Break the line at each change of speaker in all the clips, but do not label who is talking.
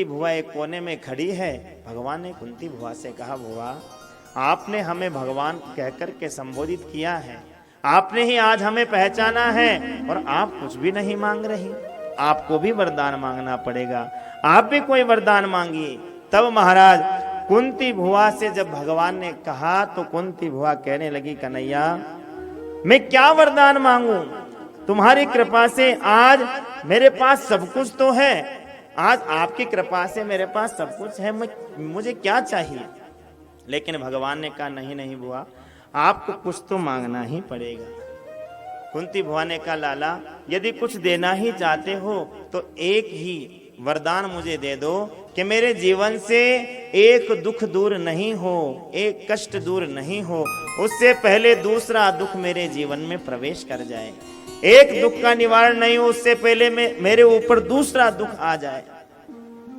भुआ एक कोने में खड़ी है। भगवान ने कुंती भुआ से कहा, भुआ आपने हमें भगवान कहकर के संबोधित किया है, आपने ही आज हमें पहचाना है और आप कुछ भी नहीं मांग रही, आपको भी वरदान मांगना पड़ेगा, आप भी कोई वरदान मांगिए। तब महाराज कुंती भुआ से जब भगवान ने कहा तो कुंती भुआ कहने लगी, कन्हैया मैं क्या वरदान मांगू, तुम्हारी कृपा से आज मेरे पास सब कुछ तो है, आज आपकी कृपा से मेरे पास सब कुछ है, मुझे क्या चाहिए। लेकिन भगवान ने कहा, नहीं नहीं बुआ, आपको कुछ तो मांगना ही पड़ेगा। कुंती भुआ ने कहा, लाला यदि कुछ देना ही चाहते हो तो एक ही वरदान मुझे दे दो कि मेरे जीवन से एक दुख दूर नहीं हो, एक कष्ट दूर नहीं हो, उससे पहले दूसरा दुख मेरे जीवन में प्रवेश कर जाए। एक दुख का निवारण नहीं हो उससे पहले मेरे ऊपर दूसरा दुख आ जाए।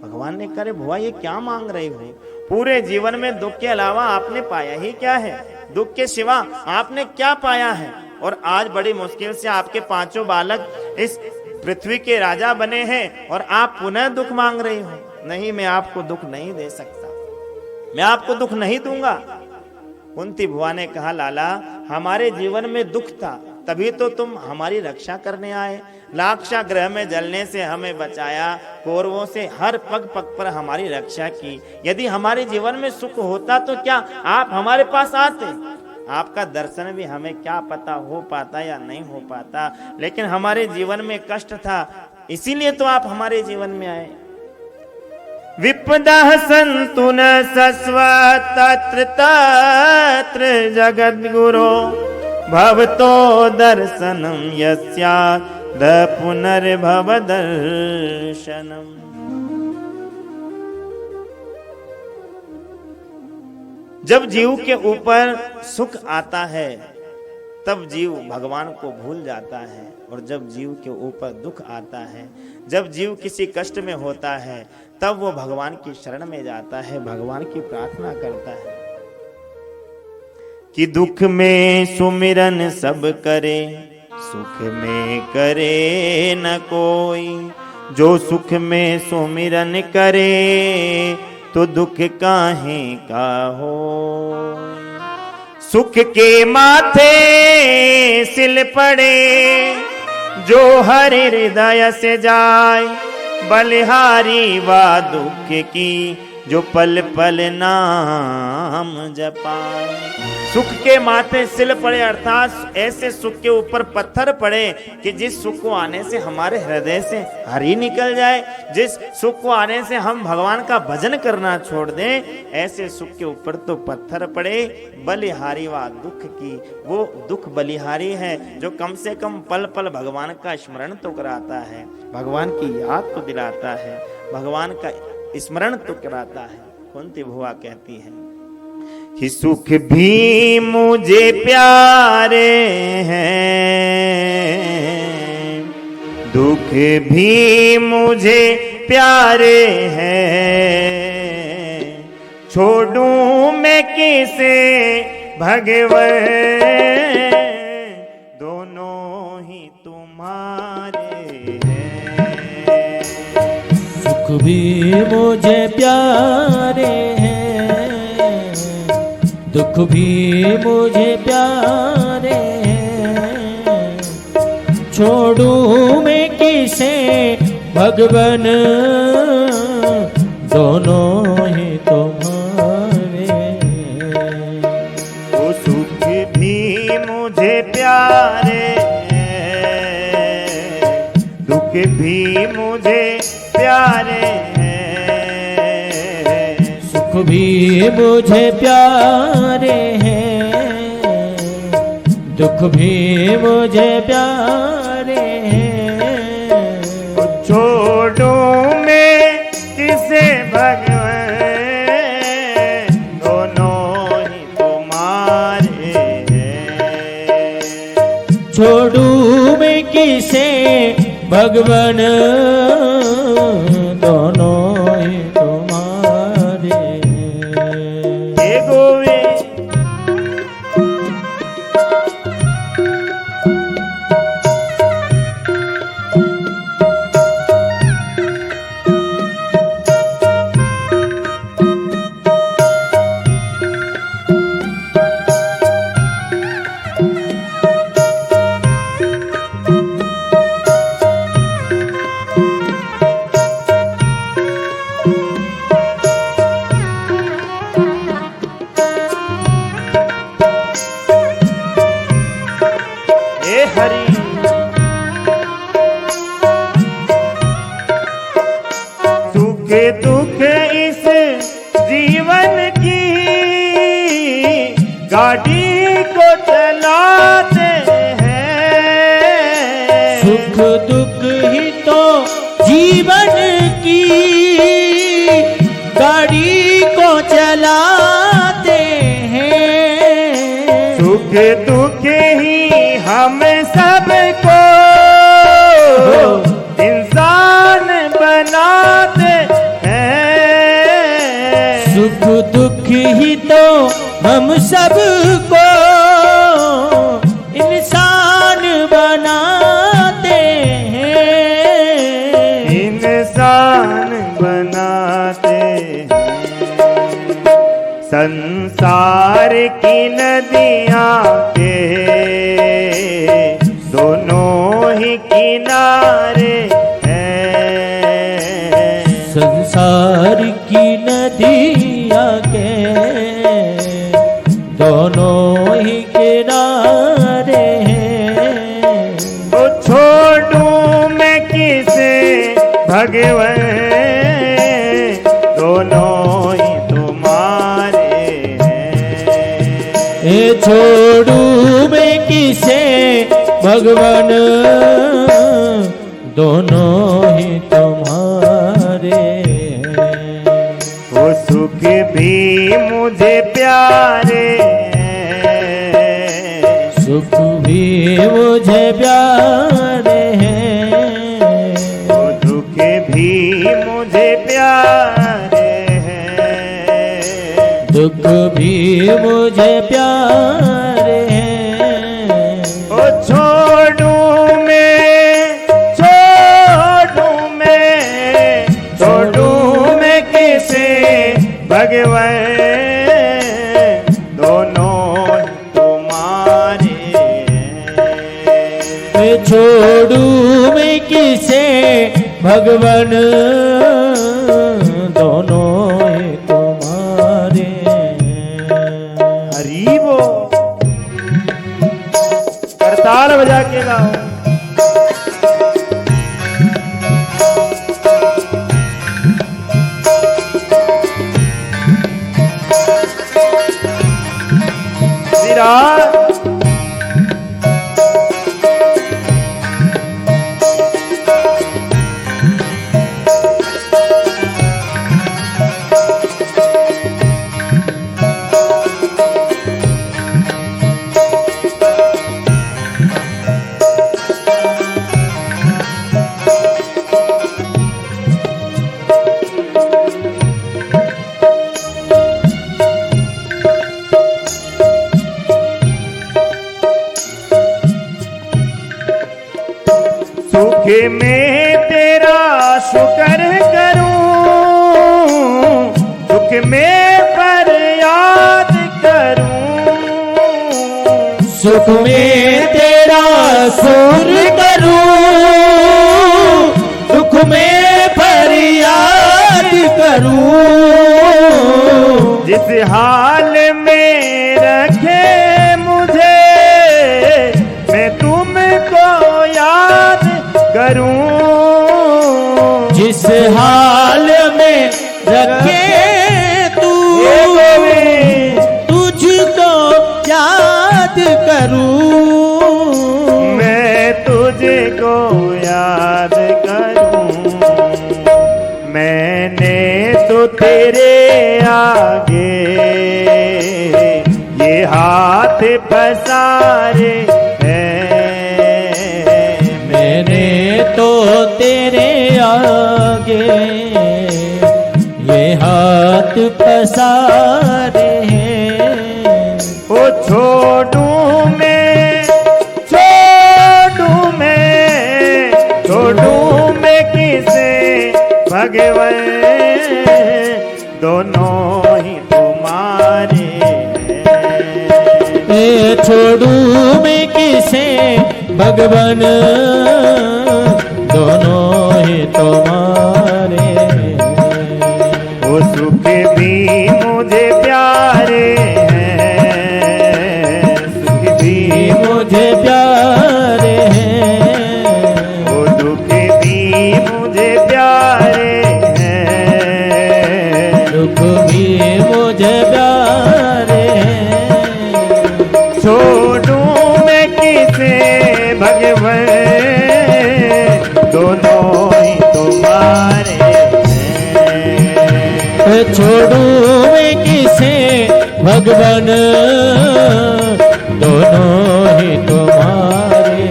भगवान ने कहा, भुआ ये क्या मांग रही हो, पूरे जीवन में दुख के अलावा आपने पाया ही क्या है, दुख के सिवा आपने क्या पाया है, और आज बड़ी मुश्किल से आपके पांचों बालक इस पृथ्वी के राजा बने हैं और आप पुनः दुख मांग रही हो। नहीं, मैं आपको दुख नहीं दे सकता, मैं आपको दुख नहीं दूंगा। कुंती भुआ ने कहा, लाला हमारे जीवन में दुख था तभी तो तुम हमारी रक्षा करने आए, लाक्षा ग्रह में जलने से हमें बचाया, कौरवों से हर पग पग पर हमारी रक्षा की। यदि हमारे जीवन में सुख होता तो क्या आप हमारे पास आते, आपका दर्शन भी हमें क्या पता हो पाता या नहीं हो पाता, लेकिन हमारे जीवन में कष्ट था इसीलिए तो आप हमारे जीवन में आए। विपदा सन्तु न सस्व तत्र तत्र जगद् गुरो भवतो दर्शनम यस्याद पुनर्भव दर्शनम। जब जीव के ऊपर सुख आता है तब जीव भगवान को भूल जाता है, और जब जीव के ऊपर दुख आता है, जब जीव किसी कष्ट में होता है तब वो भगवान की शरण में जाता है, भगवान की प्रार्थना करता है कि दुख में सुमिरन सब करे, सुख में करे न कोई, जो सुख में सुमिरन करे तो दुख काहे का हो। सुख के माथे सिल पड़े, जो हरि हृदय से जाए, बलिहारी वा दुख की जो पल पल नाम जपाए। सुख के माथे सिल पड़े अर्थात ऐसे सुख के ऊपर पत्थर पड़े कि जिस सुख को आने से हमारे हृदय से हरि निकल जाए, जिस सुख को आने से हम भगवान का भजन करना छोड़ दें, ऐसे सुख के ऊपर तो पत्थर पड़े। बलिहारी वा दुख की, वो दुख बलिहारी है जो कम से कम पल पल भगवान का स्मरण तो कराता है, भगवान की याद तो दिलाता है, भगवान का स्मरण तो कराता है। कुंती भुआ कहती है कि सुख भी मुझे प्यारे हैं, दुख भी मुझे प्यारे हैं, छोड़ूं मैं किसे भगवन, दोनों ही तुम्हारे हैं।
सुख भी मुझे प्यारे हैं, दुख भी मुझे प्यारे हैं, छोड़ूं मैं किसे भगवन, दोनों ही तुम्हारे हैं।
वो सुख भी मुझे प्यारे हैं, दुख भी मुझे प्यारे हैं,
सुख भी मुझे प्यारे हैं, दुख भी मुझे प्यारे हैं,
छोड़ो मैं किसे भगवन, दोनों ही तुम्हारे हैं।
छोड़ूं मैं किसे भगवन, दोनों ही तुम्हारे हैं।
हे गोविंद
जीवन की गाड़ी को चलाते हैं।
सुख दुख ही हम सबको इंसान बनाते हैं।
सुख दुख ही तो हम सबको इंसान बनाते हैं।
इंसान बनाते हैं। संसार की नदियाँ के दोनों ही किनारे हैं।
संसार की नदियाँ के दोनों ही किनारे हैं।
तो छोड़ूं मैं किसे भगवन, दोनों ही तुम्हारे हैं।
ए छोड़ू मैं किसे भगवान, दोनों ही तुम्हारे हैं।
वो सुख भी मुझे प्यारे हैं।
सुख भी मुझे प्यारे हैं।
वो दुख भी मुझे प्यारे हैं।
दुख भी मुझे प्यारे हैं।
ओ छोड़ूं मैं किसे भगवन, दोनों तुम्हारे हैं।
मैं छोड़ू मैं किसे भगवान, दोनों ही तुम्हारे हैं।
हरी वो करताल बजा के गाओ। विराट सुख में तेरा शुक्र करूं, दुख में फरियाद करूं।
सुख में तेरा सुर करूं, दुख में फरियाद करूं।
जिस हाल में रखे मुझे, मैं तुमको याद करूं।
जिस हाल में रखे तू, तुझको याद करूं।
मैं तुझको याद करूं। मैंने तो तेरे आगे ये हाथ पसारे हैं।
मैंने तो तेरे आगे ये हाथ पसारे हैं।
ओ छोड़ूं मैं किसे भगवन, दोनों ही तुम्हारे हैं।
ए छोड़ू मैं किसे भगवान, दोनों ही तुम्हारे हैं।
वो सुख भी मुझे प्यारे हैं। सुख भी
मुझे प्यारे हैं।
वो दुख भी मुझे प्यारे हैं।
दुख भी मुझे प्यारे हैं।
छोड़ूं मैं किसे भगवन, दोनों ही तुम
छोड़ूं मैं किसे भगवान, दोनों ही तुम्हारे।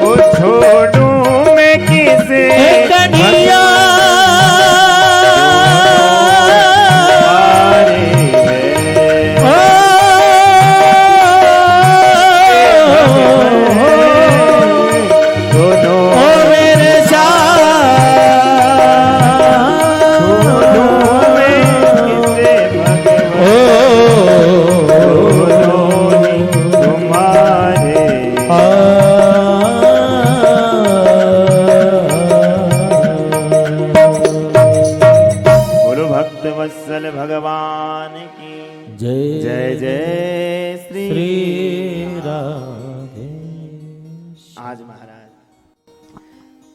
ओ छोड़ूं मैं किसे
कन्हैया
वत्सल भगवान की
जय
जय जय
श्री राधे।
आज महाराज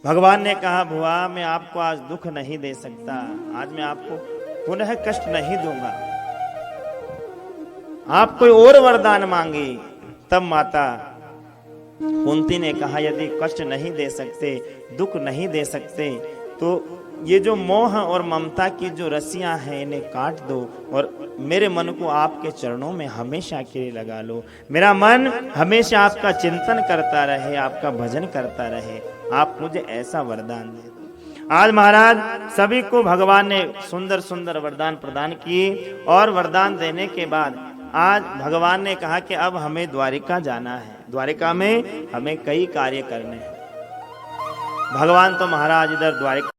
भगवान ने कहा, बुआ मैं आपको आज दुख नहीं दे सकता, आज मैं आपको पुनः कष्ट नहीं दूंगा। आप कोई और वरदान मांगी। तब माता कुंती ने कहा, यदि कष्ट नहीं दे सकते, दुख नहीं दे सकते, तो ये जो मोह और ममता की जो रस्सियां हैं इन्हें काट दो और मेरे मन को आपके चरणों में हमेशा के लिए लगा लो। मेरा मन हमेशा आपका चिंतन करता रहे, आपका भजन करता रहे। आप मुझे ऐसा वरदान दे दो। आज महाराज सभी को भगवान ने सुंदर सुंदर वरदान प्रदान किए और वरदान देने के बाद आज भगवान ने कहा कि अब हमें द्वारिका जाना है। द्वारिका में हमें कई कार्य करने हैं। भगवान तो महाराज इधर द्वारिका